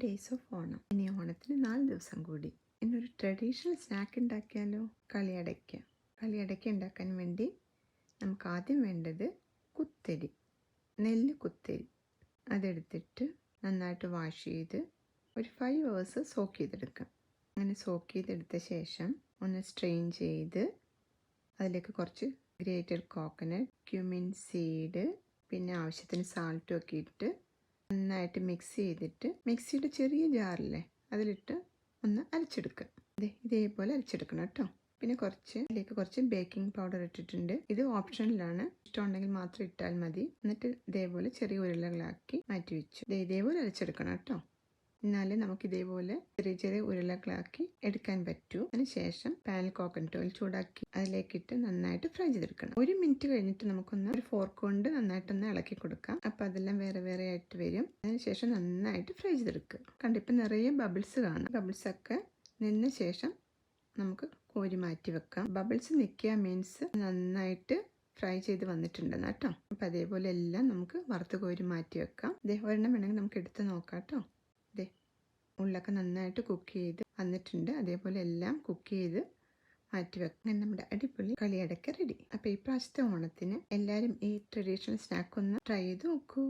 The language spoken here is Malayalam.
Days of Onam. ഇനി ഓണത്തിന് 4 ദിവസം കൂടി. ഇന്നൊരു ട്രഡീഷണൽ സ്നാക്ക് ഉണ്ടാക്കിയാലോ? കളിയടയ്ക്ക. കളിയടയ്ക്ക ഉണ്ടാക്കാൻ വേണ്ടി നമുക്ക് ആദ്യം വേണ്ടത് കുത്തരി, നെല്ല് കുത്തരി. അതെടുത്തിട്ട് നന്നായിട്ട് വാഷ് ചെയ്ത് ഒരു 5 hours സോക്ക് ചെയ്തെടുക്കാം. അങ്ങനെ സോക്ക് ചെയ്തെടുത്ത ശേഷം ഒന്ന് സ്ട്രെയിൻ ചെയ്ത് അതിലേക്ക് കുറച്ച് ഗ്രേറ്റഡ് കോക്കനട്ട്, ക്യുമിൻ സീഡ്, പിന്നെ ആവശ്യത്തിന് സാൾട്ടും ഒക്കെ ഇട്ട് നന്നായിട്ട് മിക്സ് ചെയ്തിട്ട് മിക്സിയുടെ ചെറിയ ജാറില്ലേ അതിലിട്ട് ഒന്ന് അരച്ചെടുക്കുക. ഇതേപോലെ അരച്ചെടുക്കണം കേട്ടോ. പിന്നെ ഇതിലേക്ക് കുറച്ച് ബേക്കിംഗ് പൗഡർ ഇട്ടിട്ടുണ്ട്. ഇത് ഓപ്ഷനിലാണ്, ഇഷ്ടമുണ്ടെങ്കിൽ മാത്രം ഇട്ടാൽ മതി. എന്നിട്ട് ഇതേപോലെ ചെറിയ ഉരുളകളാക്കി മാറ്റി വെച്ചു. ഇതേപോലെ അരച്ചെടുക്കണം കേട്ടോ. എന്നാലേ നമുക്ക് ഇതേപോലെ ചെറിയ ചെറിയ ഉരുളകളാക്കി എടുക്കാൻ പറ്റൂ. അതിനുശേഷം പാനിൽ കോക്കനട്ട് ഓയിൽ ചൂടാക്കി അതിലേക്കിട്ട് നന്നായിട്ട് ഫ്രൈ ചെയ്തെടുക്കണം. 1 minute കഴിഞ്ഞിട്ട് നമുക്കൊന്ന് ഒരു ഫോർക്ക് കൊണ്ട് നന്നായിട്ടൊന്ന് ഇളക്കി കൊടുക്കാം. അപ്പം അതെല്ലാം വേറെ വേറെ ആയിട്ട് വരും. അതിനുശേഷം നന്നായിട്ട് ഫ്രൈ ചെയ്തെടുക്കുക. കണ്ടിപ്പം നിറയെ ബബിൾസ് കാണാം. ബബിൾസ് ഒക്കെ നിന്ന ശേഷം നമുക്ക് കോരി മാറ്റി വെക്കാം. ബബിൾസ് നിൽക്കുക മീൻസ് നന്നായിട്ട് ഫ്രൈ ചെയ്ത് വന്നിട്ടുണ്ടെന്ന് കേട്ടോ. അപ്പം അതേപോലെ എല്ലാം നമുക്ക് വറുത്ത് കോരി മാറ്റി വെക്കാം. ഒരെണ്ണം വേണമെങ്കിൽ നമുക്ക് എടുത്ത് നോക്കാം കേട്ടോ. ഉള്ളൊക്കെ നന്നായിട്ട് കുക്ക് ചെയ്ത് വന്നിട്ടുണ്ട്. അതേപോലെ എല്ലാം കുക്ക് ചെയ്ത് മാറ്റി വെക്കാം. നമ്മുടെ അടിപൊളി കളിയടയ്ക്ക റെഡി. അപ്പോൾ ഈ പ്രാവശ്യത്തെ ഓണത്തിന് എല്ലാവരും ഈ ട്രഡീഷണൽ സ്നാക്ക് ഒന്ന് ട്രൈ ചെയ്ത് നോക്കൂ.